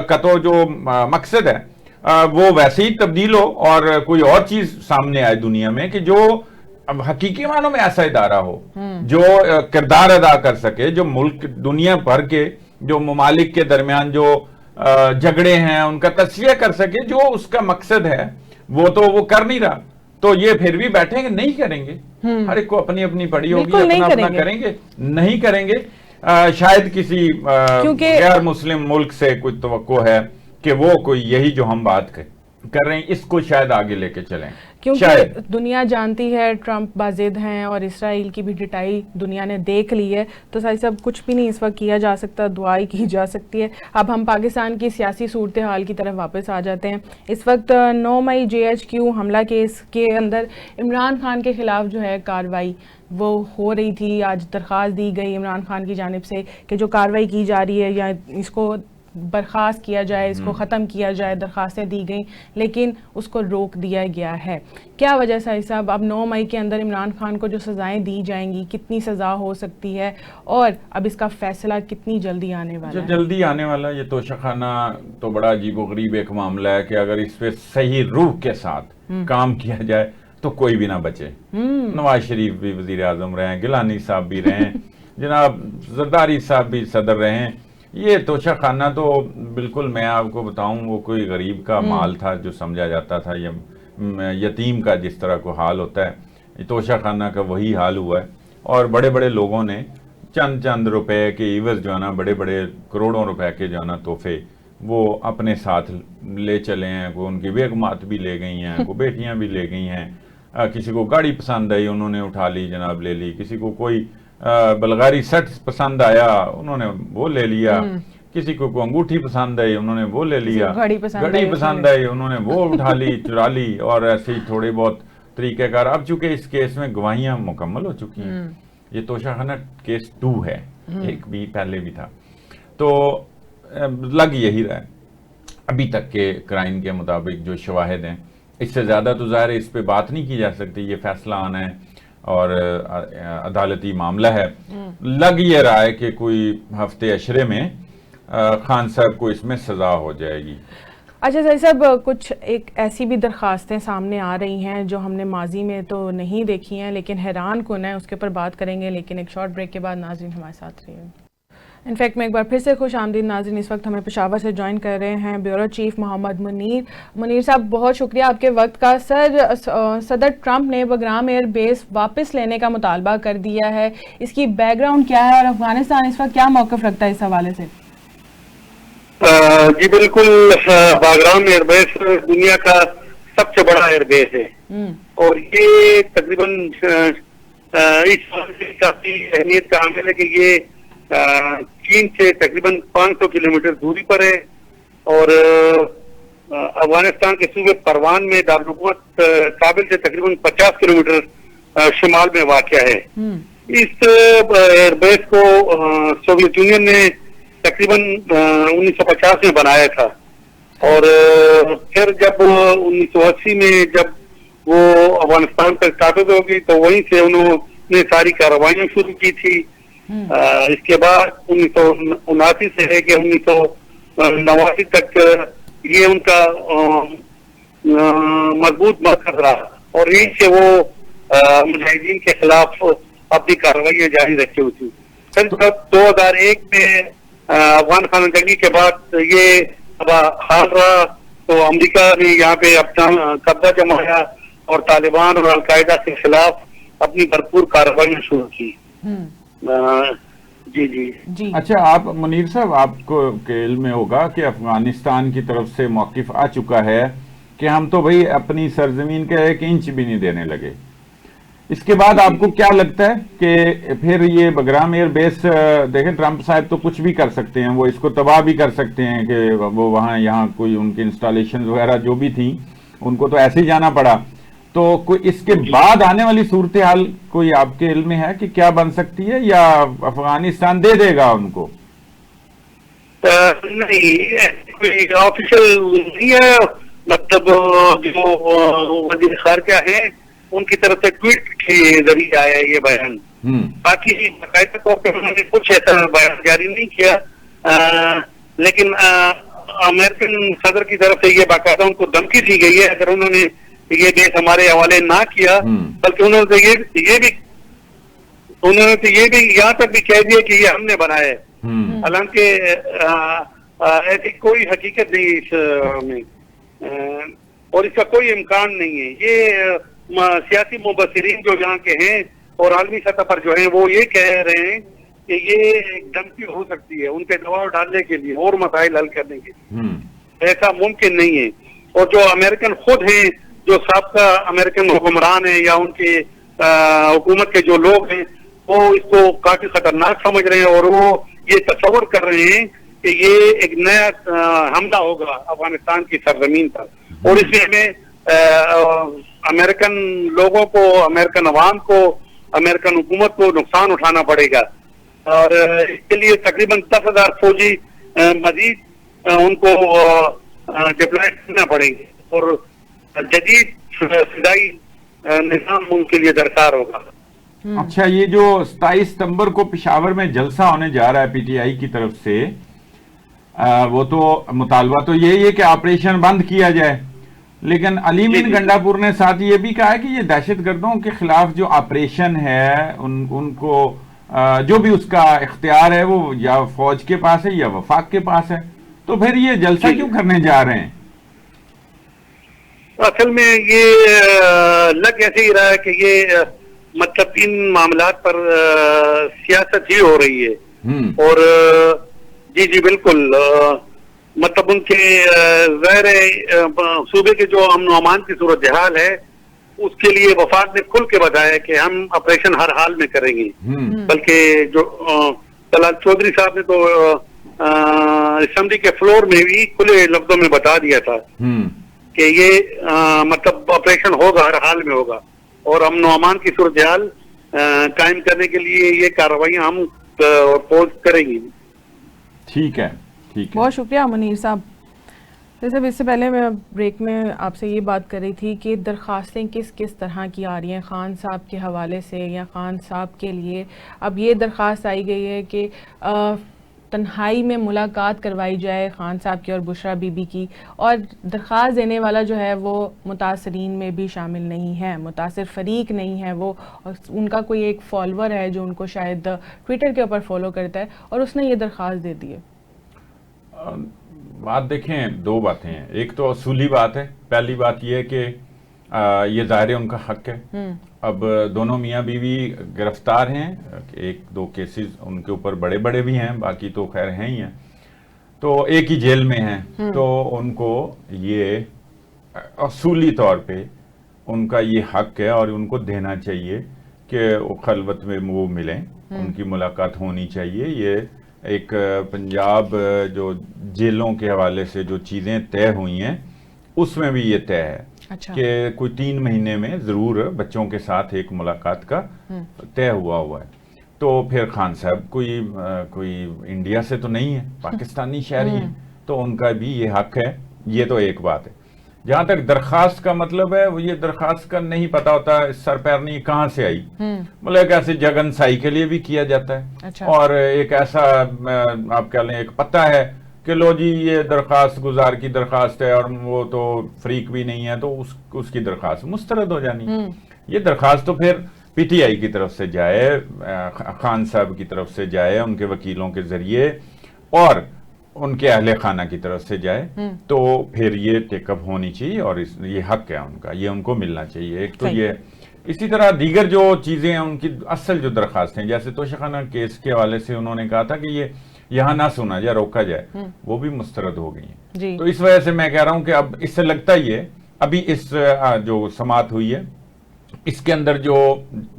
का तो जो मकसद है वो वैसे ही तब्दील हो और कोई और चीज सामने आए दुनिया में कि जो अब हकीकी मानों में ऐसा इदारा हो जो किरदार अदा कर सके, जो मुल्क दुनिया भर के जो ममालिक के दरमियान जो झगड़े हैं उनका तस्वीर कर सके, जो उसका मकसद है वो तो वो कर नहीं रहा। तो ये फिर भी बैठेंगे, नहीं करेंगे, हर एक को अपनी अपनी पड़ी होगी, अपना अपना करेंगे, नहीं करेंगे। शायद किसी गैर मुस्लिम मुल्क से कुछ तवक्को है कि वो कोई यही जो हम बात कर रहे हैं इसको शायद आगे लेके चलें, क्योंकि दुनिया जानती है ट्रंप बाजिद हैं और इसराइल की भी डिटाई दुनिया ने देख ली है। तो सारी सब कुछ भी नहीं इस वक्त किया जा सकता, दुआई की जा सकती है। अब हम पाकिस्तान की सियासी सूरत हाल की तरफ वापस आ जाते हैं। इस वक्त 9 मई JHQ हमला केस के अंदर इमरान खान के खिलाफ जो है कार्रवाई वो हो रही थी। आज दरख्वास्त दी गई इमरान खान की जानिब से कि जो कार्रवाई की जा रही है या इसको बर्खास्त किया जाए, इसको ख़त्म किया जाए, दरख्वास्तें दी गई लेकिन उसको रोक दिया गया है। क्या वजह से साहब, अब 9 मई के अंदर इमरान खान को जो सज़ाएं दी जाएंगी, कितनी सज़ा हो सकती है और अब इसका फैसला कितनी जल्दी आने वाला है? जल्दी आने वाला। ये तोशाखाना तो बड़ा अजीबोगरीब एक मामला है कि अगर इस पे सही रूह के साथ काम किया जाए तो कोई भी ना बचे। नवाज शरीफ भी वजीर आज़म रहे, गिलानी साहब भी रहे, जनाब जरदारी साहब भी सदर रहे। ये तोशाखाना तो बिल्कुल मैं आपको बताऊं वो कोई गरीब का माल था जो समझा जाता था, या यतीम का जिस तरह को हाल होता है, तोशाखाना का वही हाल हुआ है। और बड़े बड़े लोगों ने चंद रुपए के इवज जो है ना, बड़े बड़े करोड़ों रुपए के जो है ना तोहफे वो अपने साथ ले चले हैं। को उनकी बेगमात भी ले गई हैं, को बेटियां भी ले गई हैं, किसी को गाड़ी पसंद आई उन्होंने उठा ली जनाब, ले ली, किसी को कोई बलगारी सेट पसंद आया उन्होंने वो ले लिया, किसी को अंगूठी पसंद आई उन्होंने वो ले लिया, घड़ी पसंद आई उन्होंने वो उठा ली, चुरा ली, और ऐसे ही थोड़े बहुत तरीक़ेकार। अब चूंकि इस केस में गवाहियां मुकम्मल हो चुकी हैं, ये तोशाखाना केस 2 है, एक भी पहले भी था, तो लग यही रहा है अभी तक के क्राइम के मुताबिक जो शवाहिद हैं। इससे ज्यादा तो ज़ाहिर इस पे बात नहीं की जा सकती, ये फैसला आना है और अदालती मामला है। लग ये रहा है कि कोई हफ्ते अशरे में खान साहब को इसमें सजा हो जाएगी। अच्छा सही साहब, कुछ एक ऐसी भी दरखास्तें सामने आ रही हैं जो हमने माजी में तो नहीं देखी हैं लेकिन हैरान कुन है, उसके ऊपर बात करेंगे लेकिन एक शॉर्ट ब्रेक के बाद। नाज़रीन हमारे साथ रहिए। इनफैक्ट मैं एक बार फिर से खुश आमदीद नाज़रीन, इस वक्त हमें पेशावर से ज्वाइन कर रहे हैं ब्यूरो चीफ मोहम्मद मुनीर साहब, बहुत शुक्रिया आपके वक्त का। सदर ट्रंप ने बगराम एयर बेस वापस लेने का मुतालबा कर दिया है, इसकी बैकग्राउंड क्या है और अफगानिस्तान इस वक्त क्या मौक़िफ़ रखता है इस हवाले से? जी बिल्कुल, बागराम एयरबेस दुनिया का सबसे बड़ा एयरबेस है। और ये तकरीबन इस से काफी अहमियत का हामिल है कि ये चीन से तकरीबन 500 किलोमीटर दूरी पर है और अफगानिस्तान के सूबे परवान में दारुल-हुकूमत काबिल से तकरीबन 50 किलोमीटर शिमाल में वाक़या है। इस एयरबेस को सोवियत यूनियन ने तकरीबन 1950 में बनाया था और फिर जब 1980 में जब वो अफगानिस्तान पर काबिज हो गई तो वहीं से उन्होंने सारी कार्रवाइयां शुरू की थी। इसके बाद 1979 से लेके 1989 तक ये उनका मजबूत मरकज रहा और यहीं से वो मुजाहिदीन के खिलाफ अपनी कार्रवाइयां जारी रखी हुई थी। फिर जब 2001 में अफगान खानदगी के बाद ये अब हाल रहा तो अमेरिका ने यहाँ पे अपना कब्जा जमाया और तालिबान और अलकायदा के खिलाफ अपनी भरपूर कार्रवाइयां शुरू की। जी जी जी। अच्छा, आप मुनीर साहब, आपको के इल्म में होगा कि अफगानिस्तान की तरफ से मौकिफ आ चुका है कि हम तो भाई अपनी सरजमीन का 1 इंच भी नहीं देने लगे। इसके बाद आपको क्या लगता है कि फिर ये बगराम एयर बेस, देखें ट्रंप साहब तो कुछ भी कर सकते हैं, वो इसको तबाह भी कर सकते हैं कि वो वहाँ यहाँ कोई उनकी इंस्टॉलेशन वगैरह जो भी थी उनको तो ऐसे ही जाना पड़ा। तो कोई इसके बाद आने वाली सूरत हाल कोई आपके इल्म में है कि क्या बन सकती है या अफगानिस्तान दे देगा उनको? नहीं, कोई ऑफिशियल नहीं है। मतलब जो वजीर खारजा है उनकी तरफ से ट्वीट के जरिए आया ये बयान। बाकी बाकायदा तौर पर उन्होंने कुछ ऐसा बयान जारी नहीं किया, लेकिन अमेरिकन सदर की तरफ से ये बाकायदा उनको धमकी दी गई है अगर उन्होंने ये देश हमारे हवाले ना किया, बल्कि उन्होंने तो ये भी यहाँ तक भी कह दिया कि ये हमने बनाया है। हालांकि ऐसी कोई हकीकत नहीं इसमें और इसका कोई इम्कान नहीं है। ये सियासी मुबस्सिरीन जो यहाँ के हैं और आलमी सतह पर जो है वो ये कह रहे हैं कि ये एक धमकी हो सकती है उनके दबाव डालने के लिए और मसाइल हल करने के लिए। ऐसा मुमकिन नहीं है। और जो अमेरिकन खुद हैं, जो साबका अमेरिकन हुक्मरान है या उनके हुकूमत के जो लोग हैं, वो इसको काफी खतरनाक समझ रहे हैं और वो ये तस्वर कर रहे हैं कि ये एक नया हमला होगा अफगानिस्तान की सरजमीन पर और इसलिए हमें अमेरिकन लोगों को, अमेरिकन अवाम को, अमेरिकन हुकूमत को नुकसान उठाना पड़ेगा और इसके लिए तकरीबन 10,000 फौजी मजीद उनको डिप्लॉय करना पड़ेंगे और जदीद फिदाई निजाम उनके लिए दरकार होगा। अच्छा, ये जो 27 सितंबर को पेशावर में जलसा होने जा रहा है पीटीआई की तरफ से, वो तो मुतालबा तो यही है कि ऑपरेशन बंद किया जाए, लेकिन अली मीन गंडापुर ने साथ ये भी कहा है कि ये दहशतगर्दों के खिलाफ जो ऑपरेशन है उनको जो भी उसका इख्तियार है वो या फौज के पास है या वफाक के पास है, तो फिर ये जलसा क्यों करने जा रहे हैं? असल में ये लग ऐसे ही रहा है कि ये मतलब इन मामलात पर सियासत ही हो रही है और जी जी बिल्कुल, मतलब उनके ज़ाहिर सूबे के जो अमन अमान की सूरत हाल है उसके लिए वफाक ने खुल के बताया कि हम ऑपरेशन हर हाल में करेंगे। बल्कि जो तलाल चौधरी साहब ने तो असेंबली के फ्लोर में भी खुले लफ्जों में बता दिया था कि ये मतलब ऑपरेशन होगा, हर हाल में होगा और अमन अमान की सूरत हाल कायम करने के लिए ये कार्रवाइयां हम पोज करेंगे। ठीक है, ठीक है, बहुत शुक्रिया मुनीर साहब। जैसे इससे पहले मैं ब्रेक में आपसे ये बात कर रही थी कि दरख्वास्तें किस किस तरह की आ रही हैं खान साहब के हवाले से या खान साहब के लिए। अब ये दरख्वास्त आई गई है कि तन्हाई में मुलाकात करवाई जाए खान साहब की और बुशरा बीबी की, और दरख्वास्त देने वाला जो है वो मुतासरीन में भी शामिल नहीं है, मुतासर फरीक नहीं है वो, और उनका कोई एक फॉलोअर है जो उनको शायद ट्विटर के ऊपर फॉलो करता है और उसने ये दरख्वास्त दे दी है। बात देखें, दो बातें हैं। एक तो असूली बात है, पहली बात यह है कि ये ज़ाहिर है उनका हक है। अब दोनों मियाँ बीवी गिरफ्तार हैं, एक दो केसेस उनके ऊपर बड़े बड़े भी हैं, बाकी तो खैर हैं ही हैं, तो एक ही जेल में हैं, तो उनको ये असूली तौर पे उनका ये हक है और उनको देना चाहिए कि वो खलवत में वो मिलें, उनकी मुलाकात होनी चाहिए। ये एक पंजाब जो जेलों के हवाले से जो चीज़ें तय हुई हैं उसमें भी ये तय है कि कोई 3 महीने में ज़रूर बच्चों के साथ एक मुलाकात का तय हुआ है। तो फिर खान साहब कोई इंडिया से तो नहीं है, पाकिस्तानी शहरी हैं, तो उनका भी ये हक है। ये तो एक बात है। जहां तक दरखास्त का मतलब है, वो ये दरखास्त का नहीं पता होता सर पैर नहीं कहां से आई। मतलब एक ऐसे जगनसाई के लिए भी किया जाता है और एक ऐसा आप कह लें एक पता है कि लो जी ये दरखास्त गुजार की दरखास्त है और वो तो फ्रीक भी नहीं है, तो उसकी दरखास्त मुस्तरद हो जानी। ये दरखास्त तो फिर पीटीआई की तरफ से जाए, खान साहब की तरफ से जाए, उनके वकीलों के जरिए और उनके अहले खाना की तरफ से जाए, तो फिर ये टेकअप होनी चाहिए और ये हक है उनका, ये उनको मिलना चाहिए। एक तो ये इसी तरह दीगर जो चीजें हैं उनकी असल जो दरखास्तें, जैसे तोशाखाना केस के हवाले से उन्होंने कहा था कि ये यहाँ ना सुना जाए, रोका जाए, वो भी मुस्तरद हो गई है। तो इस वजह से मैं कह रहा हूं कि अब इससे लगता ही है, अभी इस जो समाअत हुई है इसके अंदर जो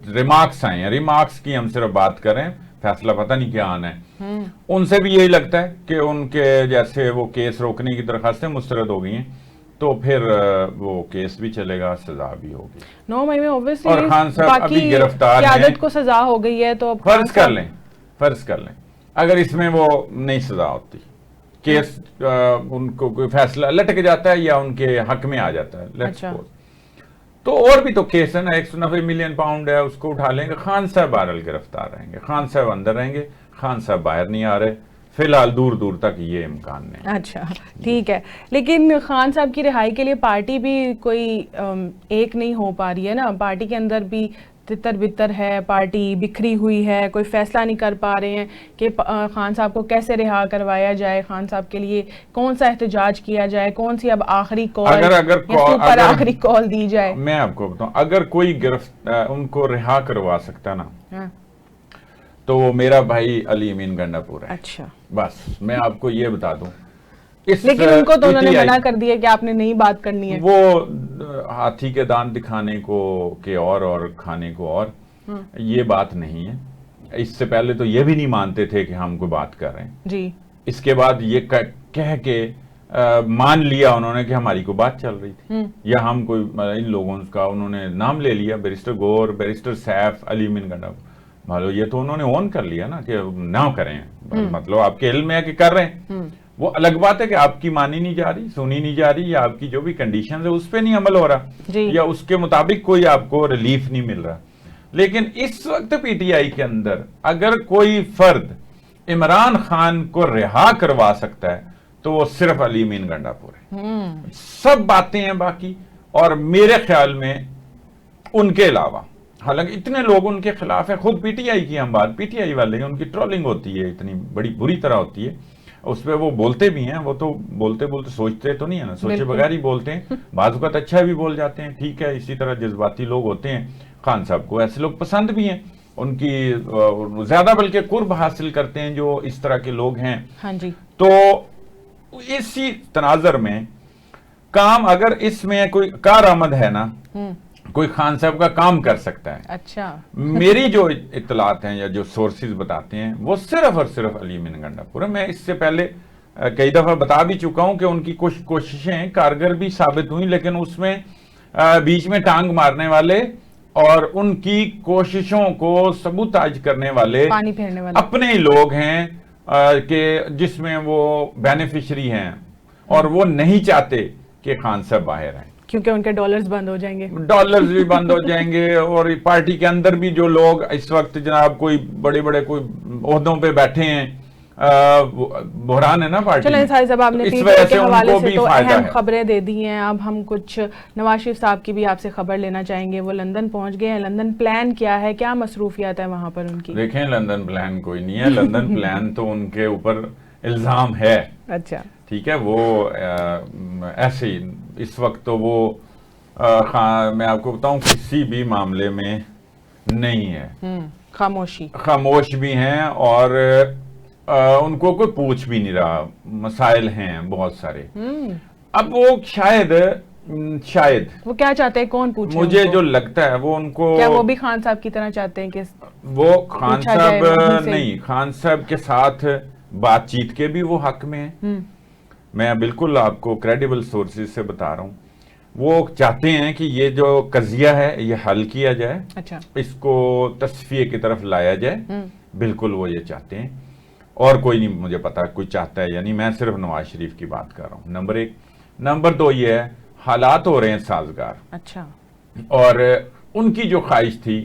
रिमार्क्स आए हैं, रिमार्क्स की हम सिर्फ बात करें, फैसला पता नहीं क्या आना है, उनसे भी यही लगता है कि उनके जैसे वो केस रोकने की दरखास्तें मुस्तरद हो गई हैं, तो फिर वो केस भी चलेगा, सजा भी होगी 9 मई में ऑब्वियसली। और खान साहब अभी गिरफ्तार हैं, क़यादत को सजा हो गई है, तो फर्ज कर लें अगर इसमें वो नहीं सजा होती, केस उनको कोई फैसला लटक जाता है या उनके हक में आ जाता है, लेट्स सपोज, तो और भी तो केस है ना, 190 मिलियन पाउंड है, उसको उठा लेंगे। खान साहब बहरहाल गिरफ्तार रहेंगे, खान साहब अंदर रहेंगे, खान साहब बाहर नहीं आ रहे फिलहाल, दूर दूर तक ये इम्कान नहीं। अच्छा ठीक है, लेकिन खान साहब की रिहाई के लिए पार्टी भी कोई एक नहीं हो पा रही है ना, पार्टी के अंदर भी तितर बितर है, पार्टी बिखरी हुई है, कोई फैसला नहीं कर पा रहे हैं कि खान साहब को कैसे रिहा करवाया जाए, खान साहब के लिए कौन सा एहतजाज किया जाए, कौन सी अब आखिरी कॉल अगर आखिरी कॉल दी जाए। मैं आपको बताऊं, अगर कोई उनको रिहा करवा सकता ना, तो वो मेरा भाई अली अमीन गंडापुर है। अच्छा, बस मैं आपको ये बता दूं, लेकिन उनको तो उन्होंने मना कर दिया कि आपने नहीं बात करनी है। वो हाथी के दांत दिखाने को के और खाने को और, ये बात नहीं है। इससे पहले तो ये भी नहीं मानते थे कि हम कोई बात कर रहे हैं जी। इसके बाद ये कह के मान लिया उन्होंने कि हमारी कोई बात चल रही थी, या हम कोई इन लोगों का उन्होंने नाम ले लिया, बैरिस्टर गौर, बैरिस्टर सैफ, अली अमीन गंडापुर, मान लो ये तो उन्होंने ऑन कर लिया ना कि ना करें, मतलब आपके इल्म में है कि कर रहे हैं। वो अलग बात है कि आपकी मानी नहीं जा रही, सुनी नहीं जा रही, या आपकी जो भी कंडीशन है उस पर नहीं अमल हो रहा, या उसके मुताबिक कोई आपको रिलीफ नहीं मिल रहा। लेकिन इस वक्त पीटीआई के अंदर अगर कोई फर्द इमरान खान को रिहा करवा सकता है तो वो सिर्फ अली अमीन गंडापुर है। सब बातें हैं बाकी, और मेरे ख्याल में उनके अलावा, हालांकि इतने लोग उनके खिलाफ है, खुद पीटीआई की हम बात, पीटीआई वाले उनकी ट्रोलिंग होती है, इतनी बड़ी बुरी तरह होती है, उस पर वो बोलते भी हैं, वो तो बोलते बोलते सोचते तो नहीं है ना, सोचे बगैर ही बोलते हैं, बाज़ वक़्त अच्छा भी बोल जाते हैं, ठीक है, इसी तरह जज्बाती लोग होते हैं। खान साहब को ऐसे लोग पसंद भी हैं, उनकी ज्यादा बल्कि कुर्ब हासिल करते हैं जो इस तरह के लोग हैं। हाँ जी। तो इसी तनाजर में काम, अगर इसमें कोई कारआमद है ना, कोई खान साहब का काम कर सकता है। अच्छा। मेरी जो इत्तलात हैं या जो सोर्सेज बताते हैं वो सिर्फ और सिर्फ अली अमीन गंडापुर है। मैं इससे पहले कई दफा बता भी चुका हूं कि उनकी कुछ कोशिशें कारगर भी साबित हुई, लेकिन उसमें बीच में टांग मारने वाले और उनकी कोशिशों को सबूताज करने वाले, पानी फेरने वाले अपने ही लोग हैं कि जिसमें वो बेनिफिशरी हैं, और वो नहीं चाहते कि खान साहब बाहर आए, क्योंकि उनके डॉलर्स बंद हो जाएंगे, डॉलर्स भी बंद हो जाएंगे। और पार्टी के अंदर भी जो लोग इस वक्त जनाब कोई बड़े बड़े कोई ओहदों पे बैठे हैं, बहरान है ना पार्टी। चलें साहिब साहब, आपने पीटीआई के हवाले से तो अहम खबरें दे दी हैं। अब हम कुछ नवाज शरीफ साहब की भी आपसे खबर लेना चाहेंगे। वो लंदन पहुंच गए हैं, लंदन प्लान क्या है, क्या मसरूफियात है वहां पर उनकी? देखें, लंदन प्लान कोई नहीं है, लंदन प्लान तो उनके ऊपर इल्जाम है। अच्छा, ठीक है, वो ऐसे ही इस वक्त तो वो मैं आपको बताऊं किसी भी मामले में नहीं है, खामोश भी हैं, और उनको कोई पूछ भी नहीं रहा, मसाइल हैं बहुत सारे। अब वो शायद शायद वो क्या चाहते हैं, कौन पूछे मुझे उनको? जो लगता है वो उनको, क्या वो भी खान साहब की तरह चाहते हैं कि वो खान पूछा जाए साहब वहीं से? नहीं, खान साहब के साथ बातचीत के भी वो हक में है। मैं बिल्कुल आपको क्रेडिबल सोर्सेज से बता रहा हूँ, वो चाहते हैं कि ये जो कजिया है ये हल किया जाए, अच्छा, इसको तस्फिये की तरफ लाया जाए, बिल्कुल वो ये चाहते हैं। और कोई नहीं मुझे पता कोई चाहता है या नहीं, मैं सिर्फ नवाज शरीफ की बात कर रहा हूँ, नंबर 1। नंबर 2 ये है, हालात हो रहे हैं साजगार, अच्छा, और उनकी जो ख्वाहिश थी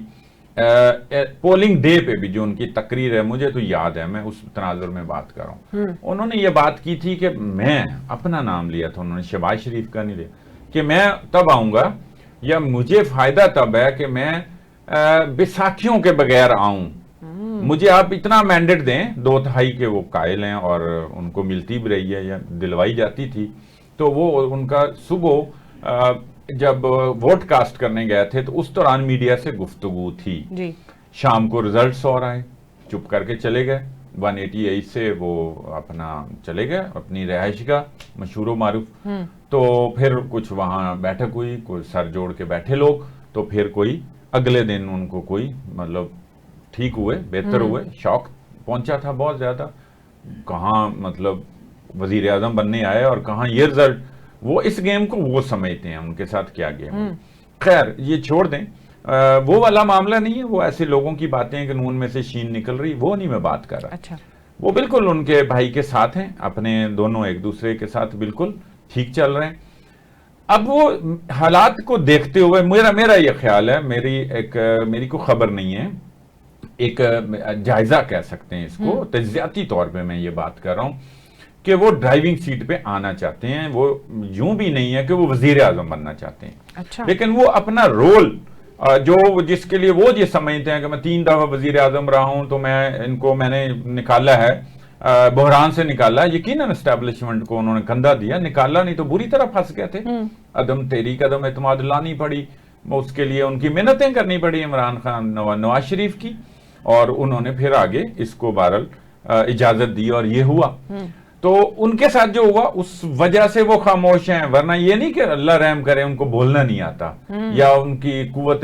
पोलिंग डे पे भी जो उनकी तकरीर है, मुझे तो याद है, मैं उस तनाजुर में बात कर रहा हूँ, उन्होंने ये बात की थी कि मैं अपना नाम लिया था, उन्होंने शहबाज शरीफ का नहीं लिया, कि मैं तब आऊंगा या मुझे फायदा तब है कि मैं बैसाखियों के बगैर आऊं, मुझे आप इतना मैंडेट दें, 2/3 के वो कायल हैं और उनको मिलती भी रही है या दिलवाई जाती थी। तो वो उनका सुबह जब वोट कास्ट करने गए थे तो उस दौरान मीडिया से गुफ्तगू थी जी, शाम को रिजल्ट्स और आए, चुप करके चले गए, 188 से वो अपना चले गए अपनी रिहाइश का मशहूर मारूफ। तो फिर कुछ वहां बैठक हुई, कोई सर जोड़ के बैठे लोग, तो फिर कोई अगले दिन उनको कोई मतलब ठीक हुए, बेहतर हुए, शौक पहुंचा था बहुत ज्यादा, कहाँ मतलब वजीर आजम बनने आए और कहाँ ये रिजल्ट, वो इस गेम को वो समझते हैं उनके साथ क्या गेम है। खैर ये छोड़ दें, वो वाला मामला नहीं है, वो ऐसे लोगों की बातें हैं कि नून में से शीन निकल रही, वो नहीं मैं बात कर रहा। अच्छा, वो बिल्कुल उनके भाई के साथ हैं, अपने दोनों एक दूसरे के साथ बिल्कुल ठीक चल रहे हैं। अब वो हालात को देखते हुए मेरा ये ख्याल है, मेरी को खबर नहीं है, एक जायजा कह सकते हैं इसको, तज्जियाती तौर पे मैं ये बात कर रहा हूं कि वो ड्राइविंग सीट पे आना चाहते हैं, वो यूं भी नहीं है कि वो वजीर आजम बनना चाहते हैं। अच्छा, लेकिन वो अपना रोल जो जिसके लिए वो ये समझते हैं कि मैं 3 दफा वजीर आजम रहा हूं, तो मैंने निकाला है, बहरान से निकाला, यकीनन एस्टेब्लिशमेंट को उन्होंने कंधा दिया, निकाला, नहीं तो बुरी तरह फंस गए थे, अदम तेरी कदम एतमाद लानी पड़ी, उसके लिए उनकी मेहनतें करनी पड़ी इमरान खान नवाज शरीफ की, और उन्होंने फिर आगे इसको बहरहाल इजाजत दी और ये हुआ। तो उनके साथ जो हुआ उस वजह से वो खामोश हैं, वरना ये नहीं कि अल्लाह रहम करे उनको बोलना नहीं आता या उनकी कुव्वत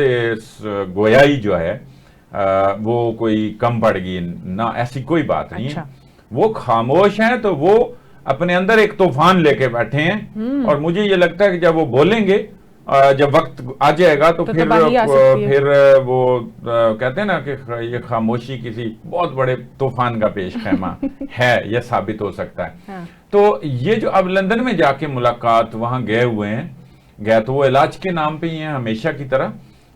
गोयाई जो है वो कोई कम पड़ गई ना, ऐसी कोई बात नहीं है। वो खामोश हैं तो वो अपने अंदर एक तूफान लेके बैठे हैं, और मुझे ये लगता है कि जब वो बोलेंगे, जब वक्त आ जाएगा तो फिर वो कहते हैं ना कि ये खामोशी किसी बहुत बड़े तूफान का पेश खैमा है, यह साबित हो सकता है। हाँ। तो ये जो अब लंदन में जाके मुलाकात वहां गए हुए हैं, गए तो वो इलाज के नाम पे ही हैं हमेशा की तरह,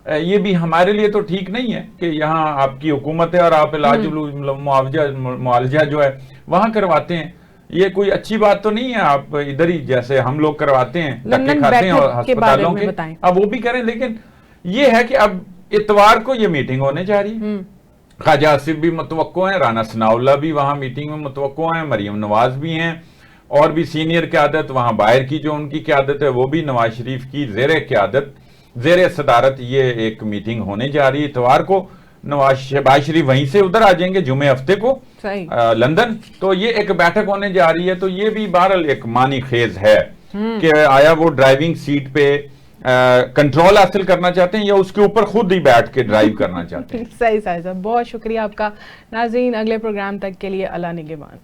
ये भी हमारे लिए तो ठीक नहीं है कि यहाँ आपकी हुकूमत है और आप इलाज मुआवजा जो है वहां करवाते हैं, ये कोई अच्छी बात तो नहीं है। आप इधर ही जैसे हम लोग करवाते हैं, धक्के खाते हैं और अस्पतालों के, अब वो भी करें। लेकिन ये है कि अब इतवार को ये मीटिंग होने जा रही है, ख्वाजा आसिफ भी मुतवक्को हैं, राना सनाउल्लाह भी वहां मीटिंग में मुतवक्को हैं, मरियम नवाज भी हैं, और भी सीनियर क़यादत वहां बाहर की जो उनकी क़यादत है वो भी नवाज शरीफ की ज़ेर सदारत ये एक मीटिंग होने जा रही है इतवार को। शहबाज शरीफ वहीं से उधर आ जाएंगे जुमे हफ्ते को लंदन, तो ये एक बैठक होने जा रही है। तो ये भी बहरहाल एक मानी खेज है कि आया वो ड्राइविंग सीट पे कंट्रोल हासिल करना चाहते हैं या उसके ऊपर खुद ही बैठ के ड्राइव करना चाहते हैं। सही साहब, बहुत शुक्रिया आपका। नाज़रीन, अगले प्रोग्राम तक के लिए अल्लाह निगहबान।